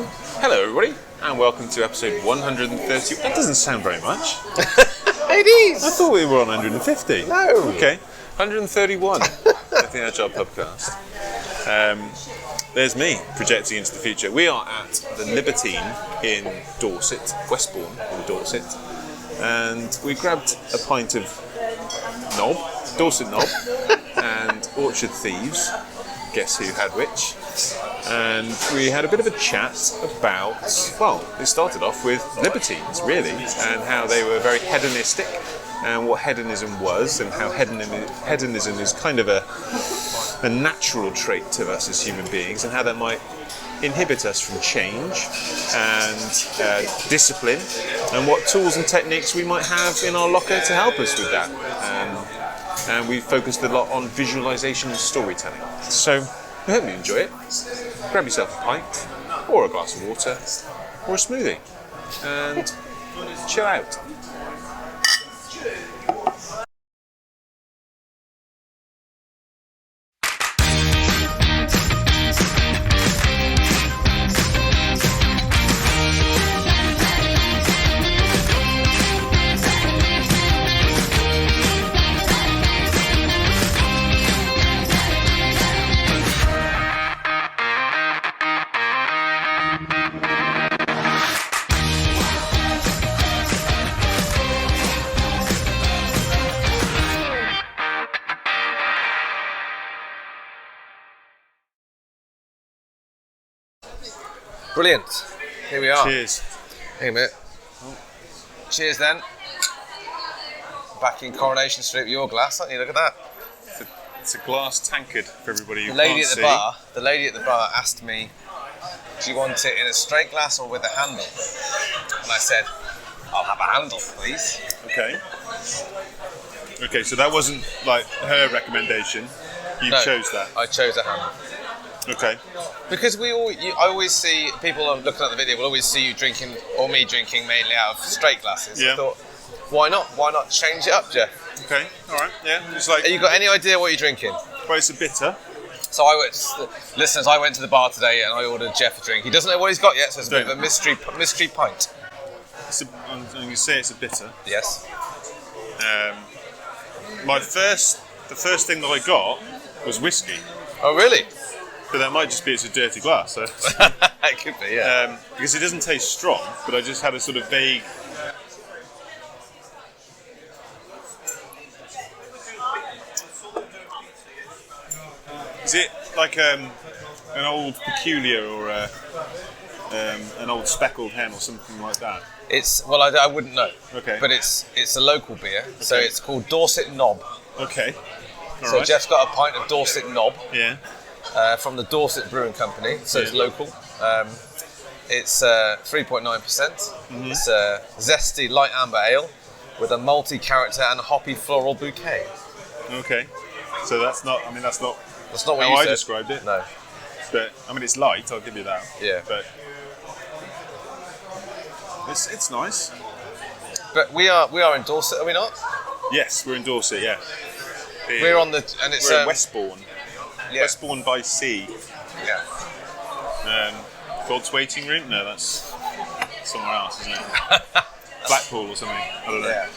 Hello everybody, and welcome to episode 130. That doesn't sound very much. It is! I thought we were on 150. No. Okay, 131. The Agile Podcast. There's me, projecting into the future. We are at the Libertine in Dorset, Westbourne in Dorset, and we grabbed a pint of Dorset knob, and Orchard Thieves. Guess who had which? And we had a bit of a chat about, well, it started off with libertines, really, and how they were very hedonistic, and what hedonism was, and how hedonism is kind of a natural trait to us as human beings, and how that might inhibit us from change and discipline, and what tools and techniques we might have in our locker to help us with that. And we focused a lot on visualization and storytelling. So I hope you enjoy it. Grab yourself a pint, or a glass of water, or a smoothie, and chill out. Brilliant. Here we are. Cheers. Hang a minute. Cheers then. Back in Coronation Street with your glass, aren't you? Look at that. It's a glass tankard for everybody who The lady can't at the see. bar. The lady at the bar asked me, "Do you want it in a straight glass or with a handle?" And I said, "I'll have a handle, please." Okay. Okay, so that wasn't like her recommendation. You No, chose that. I chose a handle. Okay. Because I always see people looking at the video will always see you drinking, or me drinking mainly out of straight glasses. Yeah. I thought, why not? Why not change it up, Geoff? Okay. All right. Yeah. It's like, Have you got any idea what you're drinking? well, it's a bitter. So listeners, I went to the bar today and I ordered Geoff a drink. He doesn't know what he's got yet, so it's a bit of a mystery pint. I'm going to say it's a bitter. Yes. The first thing that I got was whiskey, Oh, really? but that might just be it's a dirty glass. So. It could be, yeah. Because it doesn't taste strong, but I just had a sort of vague. Is it like an old peculiar or an old speckled hen or something like that? I wouldn't know. Okay. But it's a local beer, so it's called Dorset Knob. Okay. All So right. Geoff's got a pint of Dorset Knob Yeah. from the Dorset Brewing Company, so it's Yeah. local. It's 3.9%. Mm-hmm. It's a zesty light amber ale with a malty character and a hoppy floral bouquet. Okay. So that's not. I mean, that's not That's not what how you I said. described it. No. But I mean, it's light. I'll give you that. Yeah. But it's nice. But we are in Dorset, are we not? Yes, we're in Dorset. Yeah. We're on the and it's We're in Westbourne. yeah. Westbourne by sea. Yeah. God's waiting room? No, that's somewhere else, isn't it? Blackpool or something. I don't know. Yeah.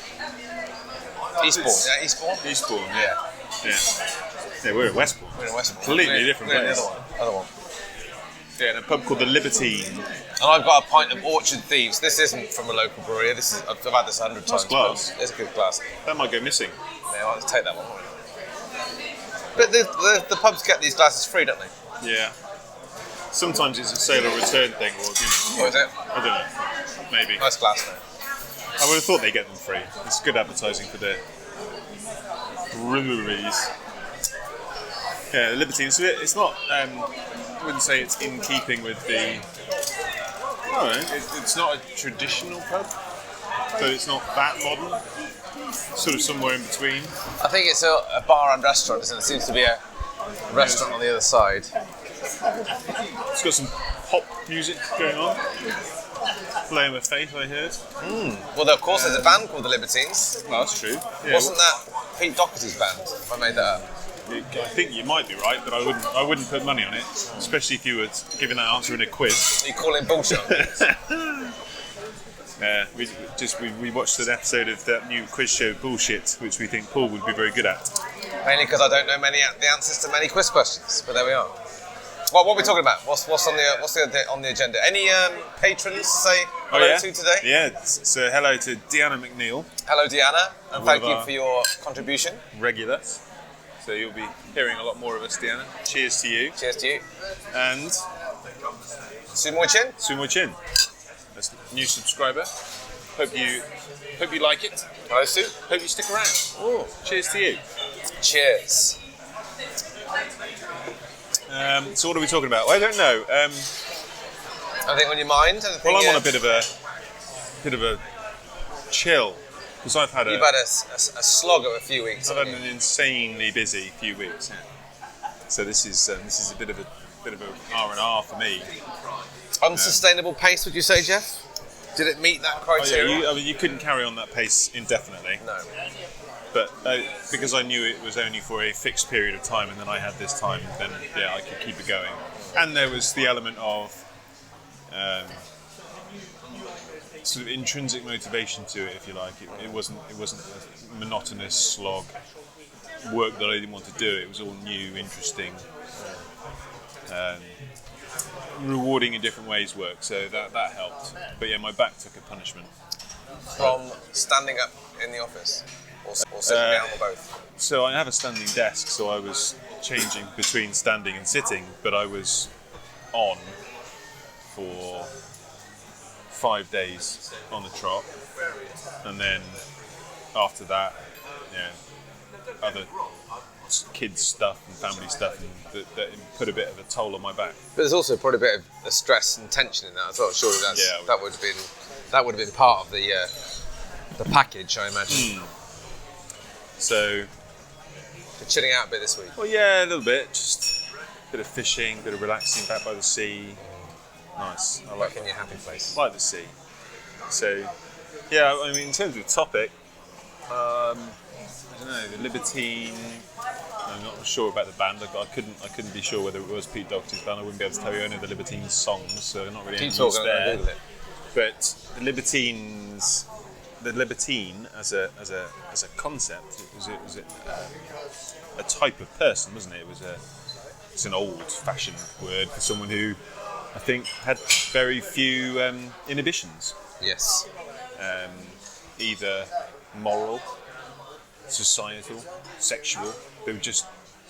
Eastbourne. Yeah, Eastbourne. Eastbourne. Yeah. Yeah. Yeah, we're in Westbourne. We're in Westbourne. Completely different we're in place. the other one. Yeah, in a pub called the Libertine. And I've got a pint of Orchard Thieves. This isn't from a local brewery. I've had this 100 times. glass. It's a good glass. That might go missing. Yeah, I'll take that one. But the pubs get these glasses free, don't they? Yeah. Sometimes it's a sale or return thing, or What is it? I don't know. Maybe. Nice glass, though. I would have thought they get them free. It's good advertising for the breweries. Yeah, the Libertine. It's not. I wouldn't say it's in keeping with the. I don't know. It's not a traditional pub, but it's not that modern. Sort of somewhere in between. I think it's a bar and restaurant, isn't it? It seems to be a restaurant on the other side. It's got some pop music going on. Playing with Faith, I heard. Well, of course, there's a band called the Libertines. Well, that's true. Yeah, Wasn't that Pete Doherty's band? If I made that up. I think you might be right, but I wouldn't put money on it, especially if you were giving that answer in a quiz. Are you calling bullshit on me? We watched an episode of that new quiz show Bullshit, which we think Paul would be very good at. Mainly because I don't know the answers to many quiz questions, but there we are. What are we talking about? What's on the agenda? Any patrons to say hello to today? Yeah, so hello to Deanna McNeil. Hello, Deanna, and thank you for your contribution. Regular. So you'll be hearing a lot more of us, Deanna. Cheers to you. Cheers to you. And Sumo Chin. Sumo Chin. That's a new subscriber. Hope you like it. Hello, Sue. Hope you stick around. Oh, cheers to you. Cheers. So what are we talking about? I don't know. Anything on your mind? Well, I'm on a bit of a chill because I've had You've had a slog of a few weeks. I've had an insanely busy few weeks. Yeah. So this is a bit of a R&R for me. Unsustainable pace, would you say, Geoff? Did it meet that criteria? You couldn't carry on that pace indefinitely. No. But because I knew it was only for a fixed period of time, and then I had this time, then I could keep it going. And there was the element of sort of intrinsic motivation to it, if you like. It wasn't a monotonous slog work that I didn't want to do. It was all new, interesting, rewarding in different ways work. So that helped. But yeah, my back took a punishment from standing up in the office. Or sitting down, or both? So I have a standing desk, so I was changing between standing and sitting, but I was on for 5 days on the trot, and then after that, other kids stuff and family stuff, and that put a bit of a toll on my back. But there's also probably a bit of stress and tension in that as well. Surely that would have been part of the package, I imagine. So, you're chilling out a bit this week? Well, yeah, a little bit. Just a bit of fishing, a bit of relaxing back by the sea. Nice. I like in your happy place. I like the sea. So, yeah, I mean, in terms of topic, I don't know, the Libertine. I'm not sure about the band. I couldn't be sure whether it was Pete Doherty's band. I wouldn't be able to tell you any of the Libertine songs, so not really any use there. But the Libertines. The Libertine as a concept, it was a type of person, wasn't it? It's an old-fashioned word for someone who I think had very few inhibitions. Yes. Either moral, societal, sexual. They just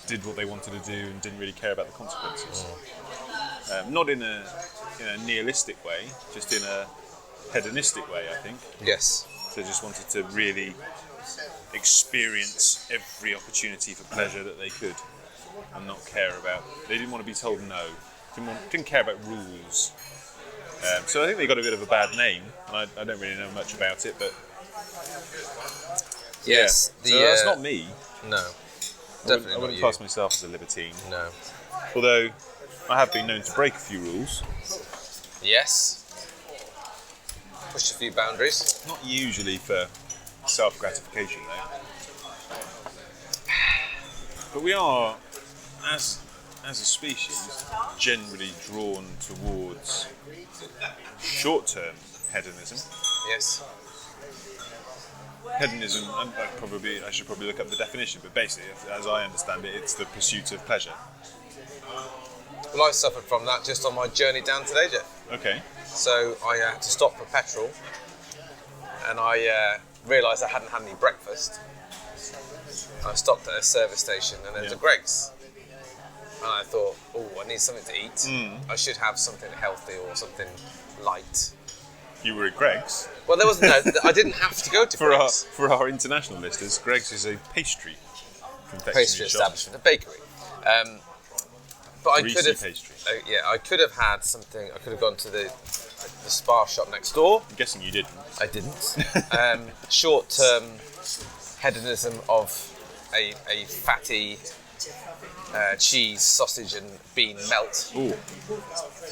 did what they wanted to do and didn't really care about the consequences. Not in a nihilistic way, just in a hedonistic way, I think. Yes. They just wanted to really experience every opportunity for pleasure that they could and not care about. They didn't want to be told no. Didn't care about rules. So I think they got a bit of a bad name, and I don't really know much about it, but yes, yeah. So that's not me. No, definitely I wouldn't not class myself as a libertine. No. Although I have been known to break a few rules. Yes. Push a few boundaries. Not usually for self-gratification, though. But we are, as a species, generally drawn towards short-term hedonism. Yes. Hedonism, I should probably look up the definition, but basically, as I understand it, it's the pursuit of pleasure. Well, I suffered from that just on my journey down today, Geoff. Okay. So I had to stop for petrol, and I realised I hadn't had any breakfast. I stopped at a service station, and there was a Greggs. And I thought, I need something to eat. I should have something healthy or something light. You were at Greggs? Well, there was I didn't have to go to Greggs. For our international listeners, Greggs is a pastry establishment, a bakery. But I could have, pastry. I could have had something. I could have gone to the spa shop next door. I'm guessing you didn't. I didn't. Short-term hedonism of a fatty cheese, sausage, and bean melt. Ooh.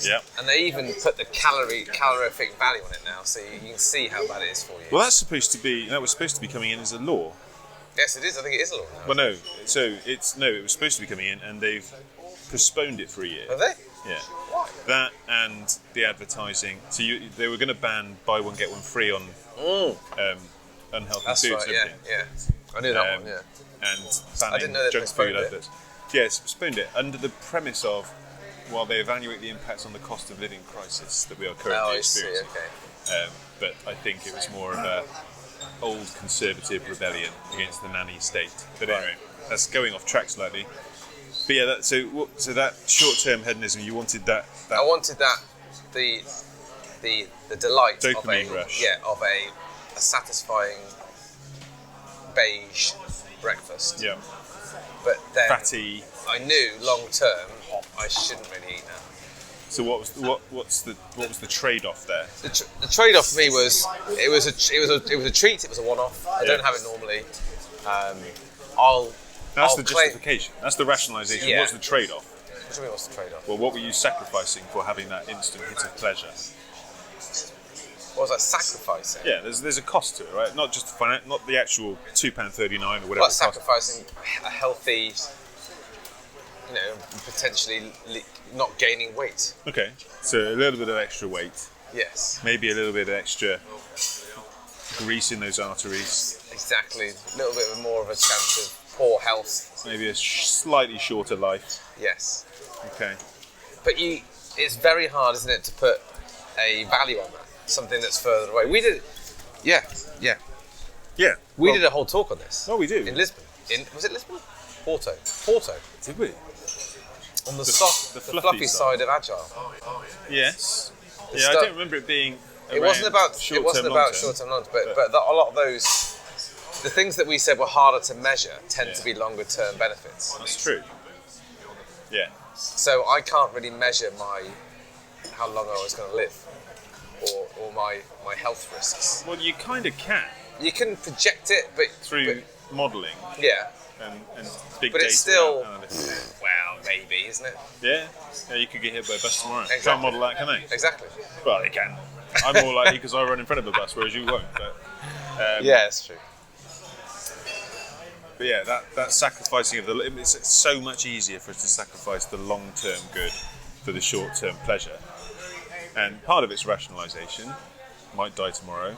Yeah. And they even put the calorific value on it now, so you can see how bad it is for you. Well, that was supposed to be coming in as a law. Yes, it is. I think it is a law now. Well, no. So it was supposed to be coming in, and they've postponed it for a year. Have they? Yeah. Why? That and the advertising. So they were going to ban buy one get one free on unhealthy That's foods. right. and Yeah, everything. yeah. I knew that one. Yeah. And I didn't know they junk food postponed it. adverts. Yes, postponed it under the premise of while they evaluate the impacts on the cost of living crisis that we are currently Oh, I see. experiencing. Okay. But I think it was more of a old conservative rebellion against the nanny state. But anyway, that's going off track slightly. But yeah, so that short-term hedonism, you wanted that. I wanted that the delight Dopamine of rush. of a satisfying beige breakfast. Yeah. But then Fatty. I knew long term I shouldn't really eat that. So what was the trade-off there? The trade-off for me was it was a treat. It was a one-off. I don't have it normally. That's I'll the claim- justification. That's the rationalisation. Yeah. What's the trade-off? What do you mean, what's the trade-off? Well, what were you sacrificing for having that instant hit of pleasure? What was I sacrificing? Yeah, there's a cost to it, right? Not just not the actual £2.39 or whatever. Well, it costs. sacrificing a healthy, potentially not gaining weight. Okay, so a little bit of extra weight, Yes, maybe a little bit of extra grease in those arteries, exactly. A little bit more of a chance of poor health. maybe a slightly shorter life. Yes, Okay. but it's very hard, isn't it, to put a value on that? Something that's further away. We did, yeah. Yeah. We did a whole talk on this. Oh, we do. In Lisbon. Was it Lisbon? Porto. Did we? On the fluffy fluffy side. side of agile. Yes. The Yeah, I stuff- don't remember it being. It wasn't about short-term, short-term, long-term, but a lot of those, the things that we said were harder to measure tend to be longer-term benefits. That's true. Yeah. So I can't really measure how long I was going to live, or my health risks. Well, you kind of can You can project it, but through modelling yeah, and big but data. it's still analytics. well, maybe, isn't it? Yeah. You could get hit by a bus tomorrow. Exactly. Can't model that, can they? Exactly. Well, they can. I'm more likely because I run in front of a bus, whereas you won't. But Yeah, it's true. But yeah, that sacrificing of it's so much easier for us to sacrifice the long-term good for the short-term pleasure. And part of it's rationalisation. Might die tomorrow.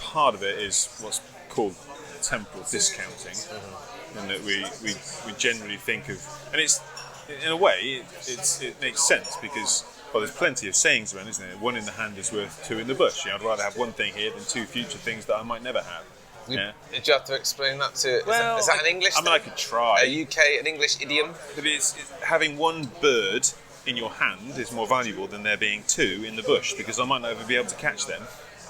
Part of it is what's called temporal discounting, and that we generally think of, and it's in a way it makes sense because there's plenty of sayings around, isn't there? One in the hand is worth two in the bush. I'd rather have one thing here than two future things that I might never have. Yeah. Did you have to explain that to? Well, is that an English? I mean, I could try. An English idiom? But having one bird in your hand is more valuable than there being two in the bush because I might not ever be able to catch them.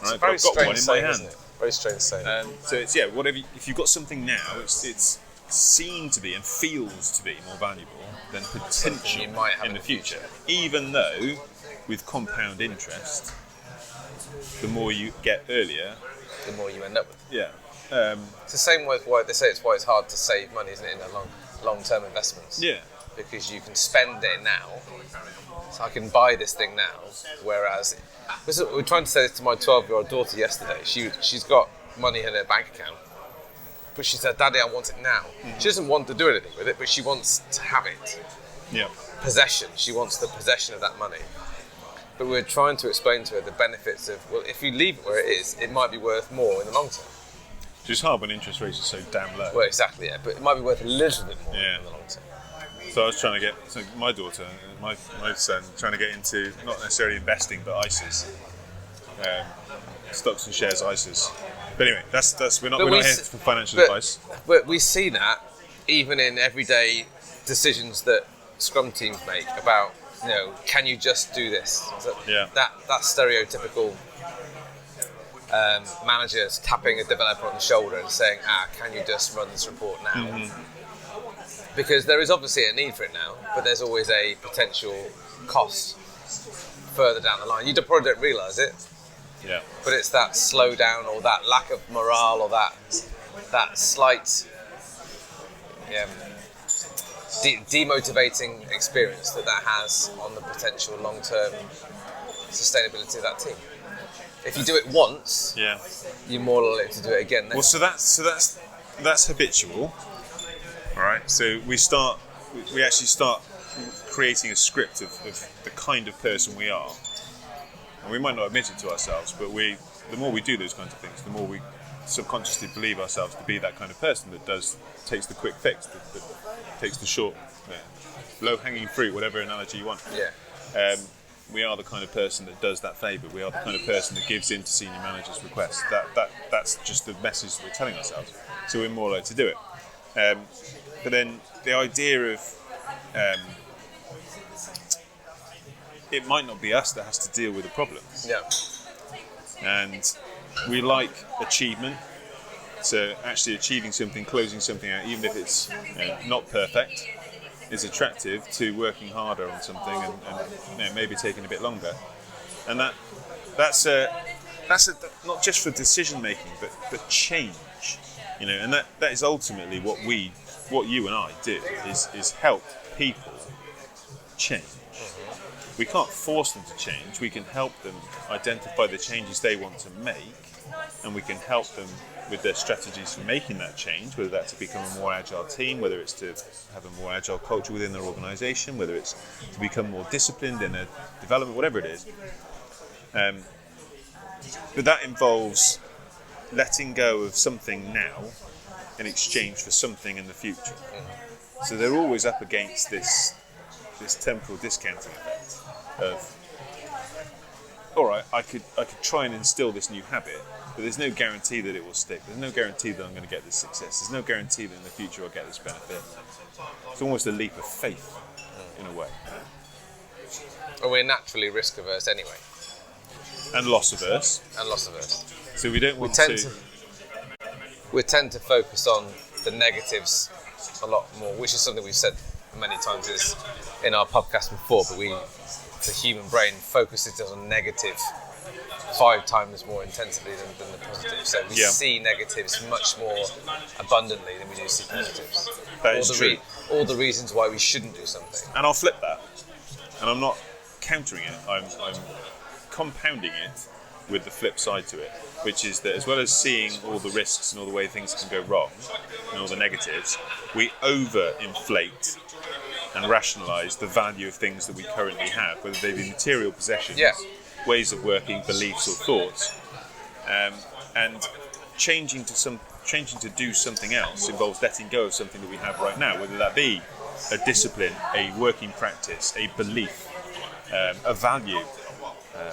Right? But I've got one in my hand. Isn't it? Very strange saying. So it's whatever. If you've got something now, it's seen to be and feels to be more valuable than potential you might have in the future. Even though, with compound interest, the more you get earlier, the more you end up with. yeah. It's the same with why they say it's it's hard to save money, isn't it, in a long-term investments? Yeah. Because you can spend it now. So I can buy this thing now. Whereas, we're trying to say this to my 12-year-old daughter yesterday. She's got money in her bank account, but she said, "Daddy, I want it now." Mm-hmm. She doesn't want to do anything with it, but she wants to have it. Yeah. Possession. She wants the possession of that money. But we're trying to explain to her the benefits of, well, if you leave it where it is, it might be worth more in the long term. Which is hard when interest rates are so damn low. Well, exactly, yeah. But it might be worth a little bit more Yeah. in the long term. So I was trying to my daughter, my son, trying to get into not necessarily investing, but ISAs, stocks and shares ISAs. But anyway, that's we're not here for financial advice. But we see that even in everyday decisions that Scrum teams make about, can you just do this? That stereotypical managers tapping a developer on the shoulder and saying, can you just run this report now? Mm-hmm. Because there is obviously a need for it now, but there's always a potential cost further down the line. You probably don't realise it, Yeah. but it's that slowdown or that lack of morale or that slight demotivating experience that has on the potential long-term sustainability of that team. If you do it once, Yeah. you're more likely to do it again. Well, so that's that's habitual. All right. So we actually start creating a script of the kind of person we are, and we might not admit it to ourselves, but the more we do those kinds of things, the more we subconsciously believe ourselves to be that kind of person that takes the quick fix, that takes the short, low-hanging fruit, whatever analogy you want. Yeah. We are the kind of person that does that favour. We are the kind of person that gives in to senior managers' requests. That's just the message that we're telling ourselves. So we're more likely to do it. But then the idea of it might not be us that has to deal with the problem. Yeah. And we like achievement. So actually achieving something, closing something out, even if it's not perfect, is attractive to working harder on something and maybe taking a bit longer. And that's not just for decision making, but change. And that is ultimately what you and I do is help people change. We can't force them to change. We can help them identify the changes they want to make, and we can help them with their strategies for making that change, whether that's to become a more agile team, whether it's to have a more agile culture within their organisation, whether it's to become more disciplined in their development, whatever it is. But that involves letting go of something now in exchange for something in the future. So they're always up against this temporal discounting effect of, all right, I could try and instill this new habit, but there's no guarantee that it will stick. There's no guarantee that I'm going to get this success. There's no guarantee that in the future I'll get this benefit. It's almost a leap of faith, in a way. And we're naturally risk averse anyway. And loss averse. So we don't want We tend to focus on the negatives a lot more, which is something we've said many times in our podcast before, but the human brain focuses on negative 5 times more intensively than the positive. So we see negatives much more abundantly than we do see positives. That is true. All the reasons why we shouldn't do something. And I'll flip that. And I'm not countering it, I'm compounding it with the flip side to it, which is that as well as seeing all the risks and all the way things can go wrong and all the negatives, we over-inflate and rationalise the value of things that we currently have, whether they be material possessions, ways of working, beliefs or thoughts. And changing to do something else involves letting go of something that we have right now, whether that be a discipline, a working practice, a belief, a value,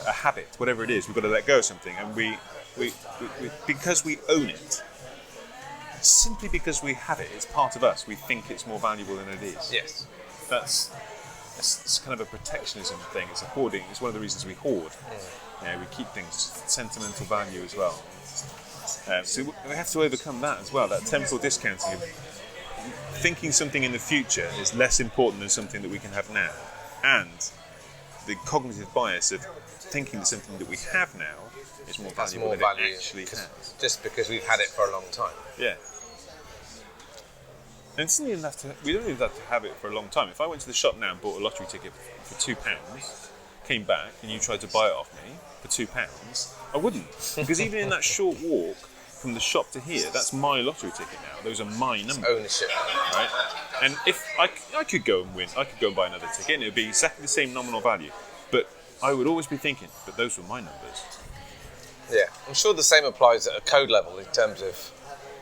a habit, whatever it is. We've got to let go of something, and we because we own it, simply because we have it, it's part of us. We think it's more valuable than it is. Yes, it's kind of a protectionism thing. It's a hoarding. It's one of the reasons we hoard. We keep things, sentimental value as well. So we have to overcome that as well. That temporal discounting of thinking something in the future is less important than something that we can have now, and the cognitive bias of thinking that something that we have now is more valuable than it actually has. Just because we've had it for a long time. Yeah. And we don't even have to have it for a long time. If I went to the shop now and bought a lottery ticket for £2, came back and you tried to buy it off me for £2, I wouldn't. Because even in that short walk from the shop to here, that's my lottery ticket now. Those are my numbers. Ownership. Right? And if I could go and win, I could go and buy another ticket and it would be exactly the same nominal value. But I would always be thinking, but those were my numbers. Yeah, I'm sure the same applies at a code level in terms of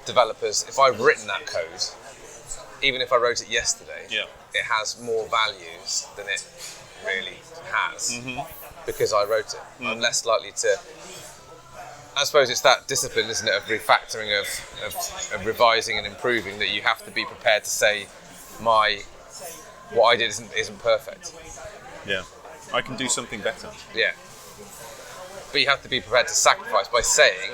developers. If I've written that code, even if I wrote it yesterday, it has more values than it really has because I wrote it. I'm less likely to. I suppose it's that discipline, isn't it, of refactoring, of revising and improving, that you have to be prepared to say, what I did isn't perfect. Yeah, I can do something better. Yeah. But you have to be prepared to sacrifice by saying,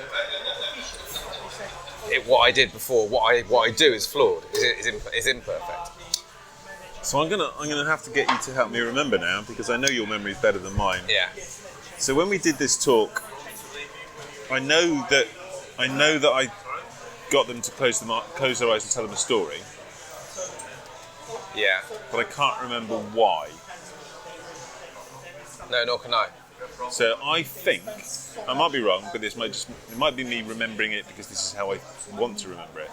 what I did before, what I do is flawed, is imperfect. So I'm gonna have to get you to help me remember now, because I know your memory is better than mine. Yeah. So when we did this talk, I know that I got them to close their eyes and tell them a story. Yeah. But I can't remember why. No, nor can I. So I think, I might be wrong, but it might be me remembering it because this is how I want to remember it.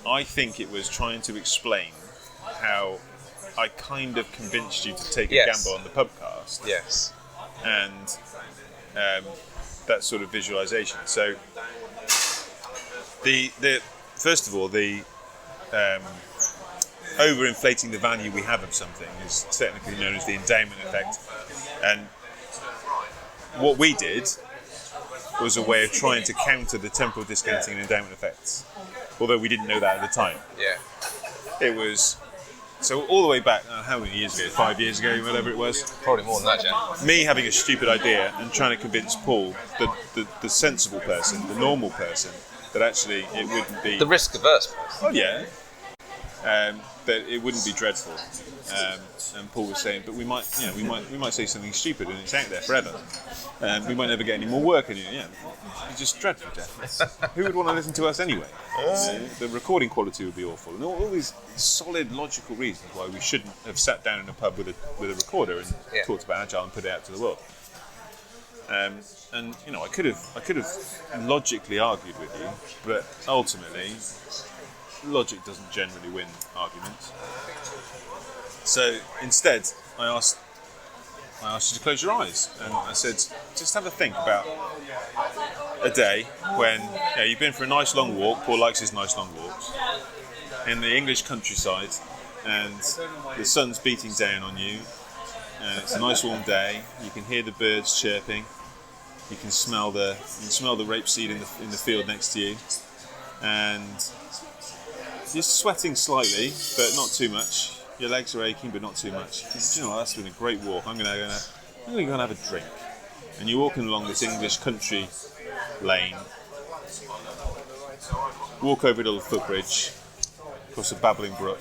I think it was trying to explain how I kind of convinced you to take a gamble on the pubcast. Yes. And that sort of visualization. So the first of all, the overinflating the value we have of something is technically known as the endowment effect. And what we did was a way of trying to counter the temporal discounting and endowment effects, although we didn't know that at the time. Yeah. It was, so all the way back, how many years ago? 5 years ago, whatever it was. Probably more than that, Jack. Me having a stupid idea and trying to convince Paul, the sensible person, the normal person, that actually it wouldn't be... The risk-averse person. Oh, yeah. That it wouldn't be dreadful. And Paul was saying, but we might say something stupid and it's out there forever. We might never get any more work. And it's just dreadful, Geoff. Who would want to listen to us anyway? The recording quality would be awful, and all these solid, logical reasons why we shouldn't have sat down in a pub with a recorder and talked about Agile and put it out to the world. And I could have logically argued with you, but ultimately, logic doesn't generally win arguments. So instead, I asked you to close your eyes, and I said, just have a think about a day when you've been for a nice long walk. Paul likes his nice long walks in the English countryside, and the sun's beating down on you, and it's a nice warm day. You can hear the birds chirping. You can smell the rapeseed in the field next to you, and you're sweating slightly, but not too much. Your legs are aching, but not too much. You know, that's been a great walk. I'm going to go and have a drink. And you're walking along this English country lane. Walk over a little footbridge, across a babbling brook,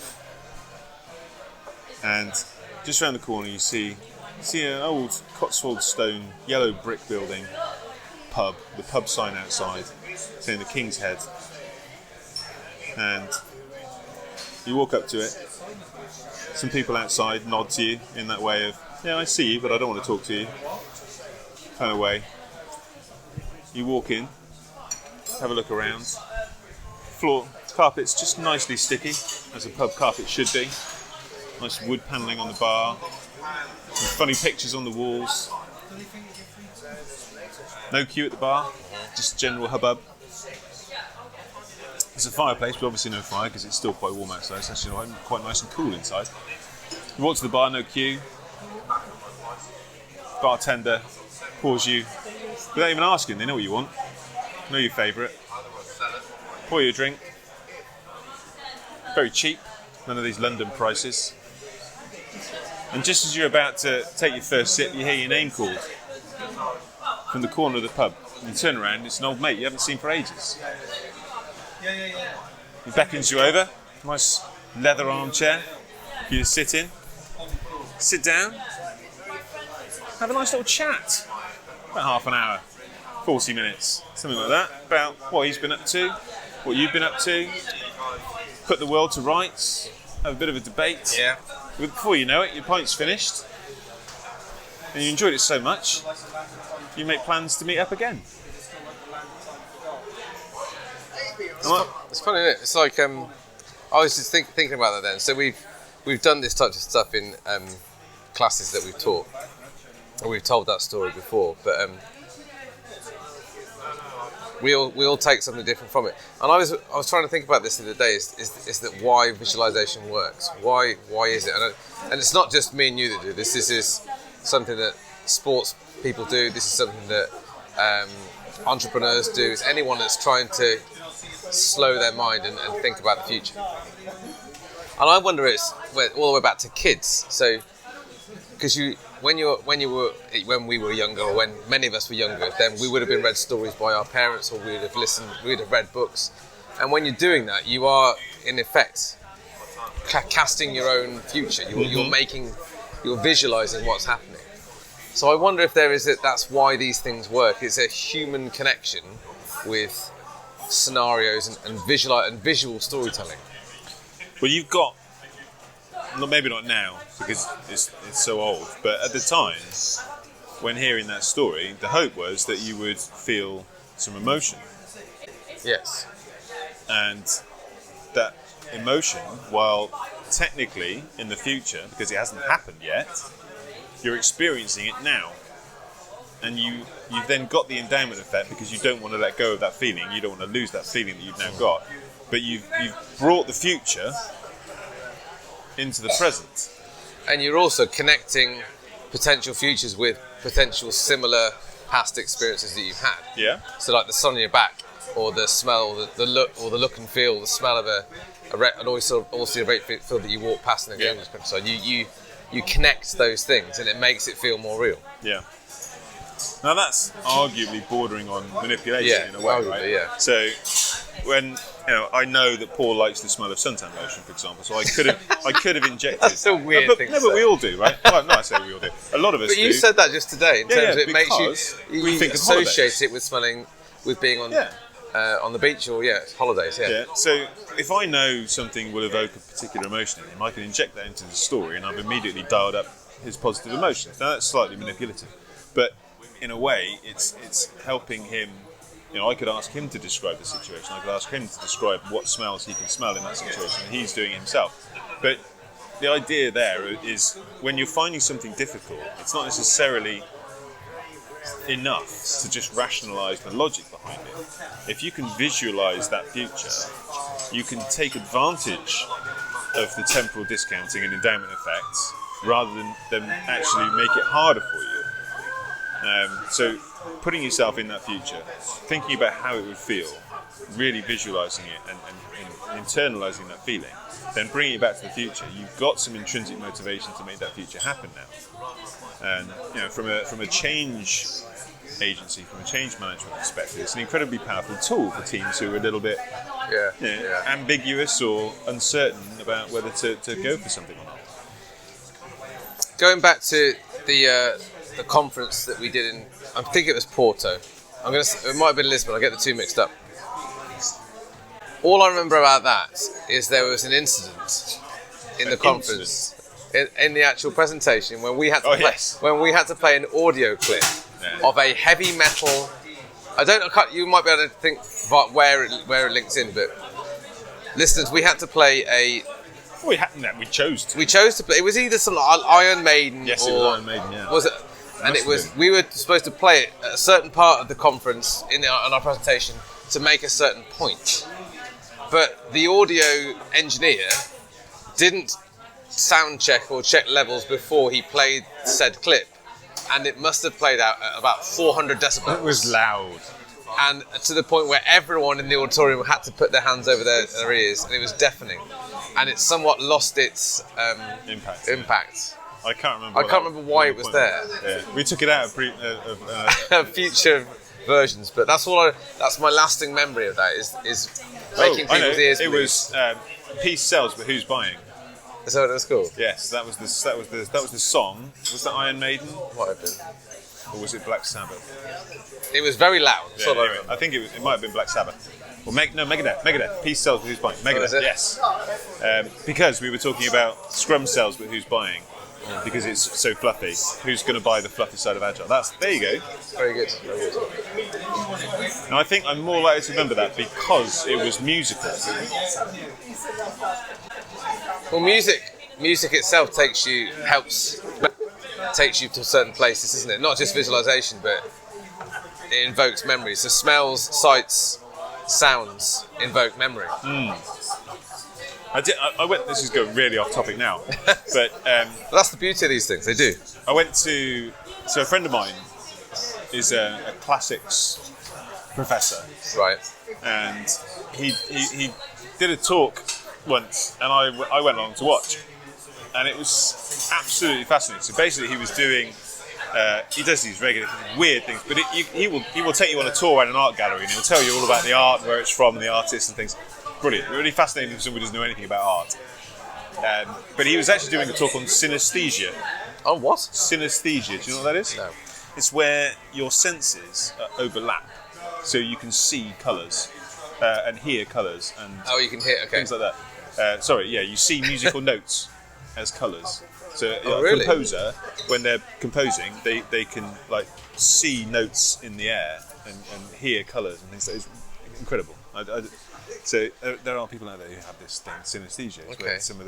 and just around the corner you see an old Cotswold stone, yellow brick building, pub. The pub sign outside, saying the King's Head. And you walk up to it. Some people outside nod to you in that way of, yeah, I see you, but I don't want to talk to you, kind of way. You walk in, have a look around. Floor, carpet's just nicely sticky, as a pub carpet should be. Nice wood panelling on the bar. Some funny pictures on the walls. No queue at the bar, just general hubbub. There's a fireplace, but obviously no fire because it's still quite warm outside. It's actually quite nice and cool inside. You walk to the bar, no queue. Bartender pours you, without even asking, they know what you want. Know your favourite. Pour you a drink. Very cheap, none of these London prices. And just as you're about to take your first sip, you hear your name called from the corner of the pub. You turn around, it's an old mate you haven't seen for ages. He beckons you over, nice leather armchair for you to sit in. Sit down, have a nice little chat. About half an hour, 40 minutes, something like that, about what he's been up to, what you've been up to, put the world to rights, have a bit of a debate. Yeah. Before you know it, your pint's finished, and you enjoyed it so much, you make plans to meet up again. It's funny, isn't it? It's like I was just thinking about that then. So we've done this type of stuff in classes that we've taught, and we've told that story before. But we all take something different from it. And I was trying to think about this the other day. Is that why visualization works? Why is it? And it's not just me and you that do this. This is something that sports people do. This is something that entrepreneurs do. It's anyone that's trying to slow their mind and think about the future. And I wonder it's all the way back to kids. So, because when we were younger, or when many of us were younger, then we would have been read stories by our parents, or we would have read books. And when you're doing that, you are in effect casting your own future. You're visualizing what's happening. So I wonder if that's why these things work. It's a human connection with scenarios and visual storytelling. Well, you've got, maybe not now because it's so old, but at the time when hearing that story, the hope was that you would feel some emotion. Yes. And that emotion, while technically in the future, because it hasn't happened yet, you're experiencing it now. And you've then got the endowment effect because you don't want to let go of that feeling. You don't want to lose that feeling that you've now got. But you've brought the future into the present. And you're also connecting potential futures with potential similar past experiences that you've had. Yeah. So like the sun on your back, or the smell, or the look and feel, the smell of an oyster rate field that you walk past in the game. So you connect those things, and it makes it feel more real. Yeah. Now that's arguably bordering on manipulation in a way, arguably, right? Yeah. So when I know that Paul likes the smell of suntan lotion, for example, so I could have injected. That's a weird thing. But we all do, right? Well, no, I say we all do. A lot of us do. But you said that just today. In terms of it makes we think of associate holidays. it with being on the beach or holidays. Yeah. So if I know something will evoke a particular emotion in him, I can inject that into the story, and I've immediately dialed up his positive emotions. Now that's slightly manipulative, but in a way, it's helping him. I could ask him to describe the situation. I could ask him to describe what smells he can smell in that situation, and he's doing it himself. But the idea there is when you're finding something difficult, it's not necessarily enough to just rationalise the logic behind it. If you can visualise that future, you can take advantage of the temporal discounting and endowment effects rather than actually make it harder for you. So putting yourself in that future, thinking about how it would feel, really visualising it and internalising that feeling, then bringing it back to the future, you've got some intrinsic motivation to make that future happen now. And from a change agency, from a change management perspective, it's an incredibly powerful tool for teams who are a little bit ambiguous or uncertain about whether to go for something or not. Going back to the conference that we did in, I think it was Porto. It might have been Lisbon. I get the two mixed up. All I remember about that is there was an incident in the conference, in the actual presentation, when we had to play an audio clip of a heavy metal. You might be able to think about where it links in, but listeners, we had to play a. We chose to. We chose to play. It was either some Iron Maiden. Yes, or, it was Iron Maiden. Yeah. Was it? And it was. We were supposed to play it at a certain part of the conference in our presentation to make a certain point, but the audio engineer didn't sound check or check levels before he played said clip, and it must have played out at about 400 decibels. It was loud. And to the point where everyone in the auditorium had to put their hands over their ears, and it was deafening. And it somewhat lost its impact. I can't remember. I can't remember why it was there. Yeah. We took it out of future versions, but that's my lasting memory of that is making people's ears bleed. It was peace sells, but who's buying? Is that what it was called? Yes, that was the song. Was that Iron Maiden? Might have been. Or was it Black Sabbath? It was very loud. Yeah, anyway, I think it might have been Black Sabbath. Well, Megadeth. Peace sells, but who's buying? Megadeth, yes. Because we were talking about Scrum sells, but who's buying? Because it's so fluffy. Who's going to buy the fluffy side of Agile? There you go. Very good. Very good. And I think I'm more likely to remember that because it was musical. Well, music itself takes you to certain places, isn't it? Not just visualization, but it invokes memories. So smells, sights, sounds invoke memory. I went. This is going really off topic now, but that's the beauty of these things. They do. I went to. So a friend of mine is a classics professor, right? And he did a talk once, and I went along to watch, and it was absolutely fascinating. So basically, he was doing. He does these regular weird things, but he will take you on a tour around an art gallery, and he'll tell you all about the art, where it's from, the artists, and things. Brilliant, really fascinating if somebody doesn't know anything about art. But he was actually doing a talk on synesthesia. On what? Synesthesia, do you know what that is? No. It's where your senses overlap, so you can see colours and hear colours and you can hear, okay, things like that. You see musical notes as colours. So really? A composer, when they're composing, they can like see notes in the air and hear colours and things like that. It's incredible. So there are people out there who have this thing, synesthesia, where some of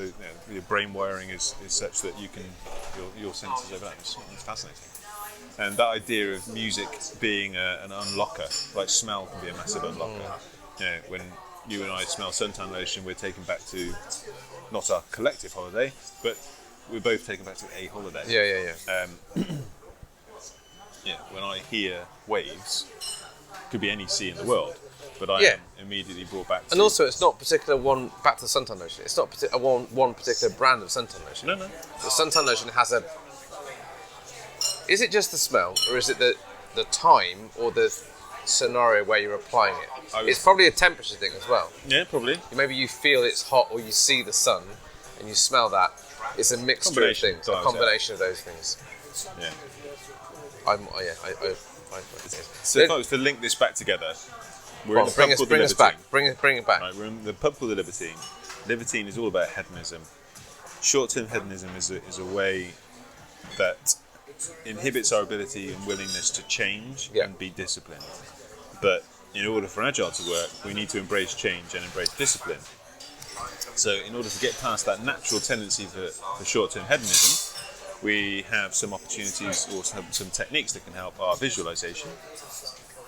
your brain wiring is such that you can your senses overlap. It's fascinating. And that idea of music being an unlocker, like smell can be a massive unlocker. When you and I smell suntan lotion, we're taken back to not our collective holiday, but we're both taken back to a holiday. When I hear waves, could be any sea in the world, but I am immediately brought back to... And also, it's not particular one, back to the suntan lotion, it's not one particular brand of suntan lotion. No. The suntan lotion has a... Is it just the smell, or is it the time, or the scenario where you're applying it? It's probably a temperature thing as well. Yeah, probably. Maybe you feel it's hot, or you see the sun, and you smell that. It's a mixture of things, a combination of those things. Yeah. So if I was to link this back together, we're in the pub called the Libertine. Bring it back. Right, we're in the pub called the Libertine. Libertine is all about hedonism. Short-term hedonism is a way that inhibits our ability and willingness to change and be disciplined. But in order for Agile to work, we need to embrace change and embrace discipline. So in order to get past that natural tendency for short-term hedonism, we have some opportunities or some techniques that can help our visualization.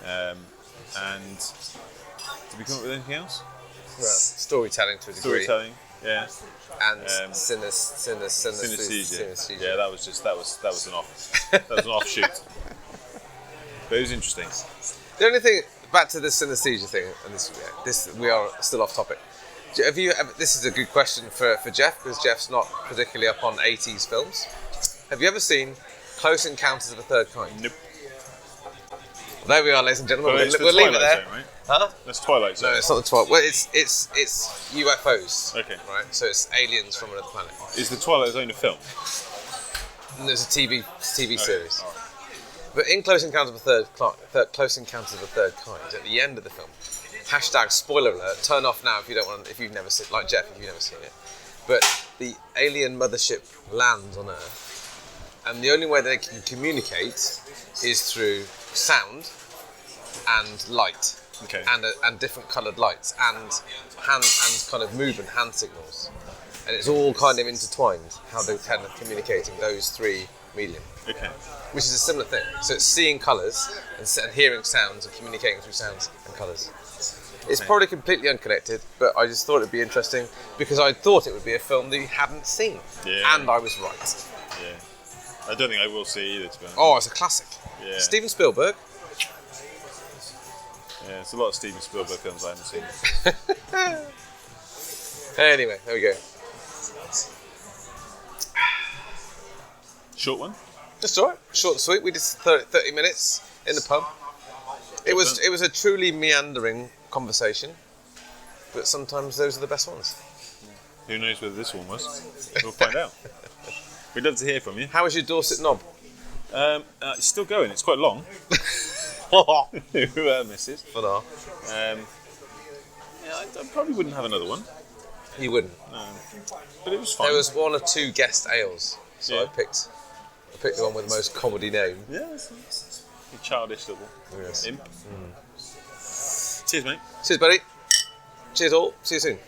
And did we come up with anything else? Well, storytelling to a degree. Storytelling, yeah. And synesthesia. Yeah, that was an offshoot. But it was interesting. The only thing, back to the synesthesia thing, and this we are still off topic. This is a good question for Geoff, because Geoff's not particularly up on 80s films. Have you ever seen Close Encounters of the Third Kind? Nope. Well, there we are, ladies and gentlemen. We'll leave it there. Zone, right? Huh? That's Twilight Zone. No, it's not the Twilight. Well, it's UFOs. Okay. Right. So it's aliens from another planet. Is the Twilight Zone a film? And there's a TV series. Right. But in Close Encounters of the Third Kind, at the end of the film, # spoiler alert. Turn off now if you don't want. If you've never seen, like Geoff, if you've never seen it. But the alien mothership lands on Earth, and the only way they can communicate is through sound and light, and different coloured lights, and kind of movement, hand signals, and it's all kind of intertwined. How they kind of communicating those three medium. Okay. Which is a similar thing. So it's seeing colours and hearing sounds and communicating through sounds and colours. It's probably completely unconnected, but I just thought it'd be interesting because I thought it would be a film that you hadn't seen, and I was right. Yeah. I don't think I will see either, to be honest. Oh, it's a classic. Yeah. Steven Spielberg. Yeah, there's a lot of Steven Spielberg films I haven't seen. Anyway, there we go. Short one? Just alright. Short and sweet. We did 30 minutes in the pub. It was a truly meandering conversation, but sometimes those are the best ones. Who knows whether this one was? We'll find out. We'd love to hear from you. How was your Dorset knob? It's still going. It's quite long. Who misses? For now. I probably wouldn't have another one. You wouldn't? No. But it was fine. There was one or two guest ales, so I picked the one with the most comedy name. Yeah, it's a childish little imp. Cheers, mate. Cheers, buddy. Cheers all. See you soon.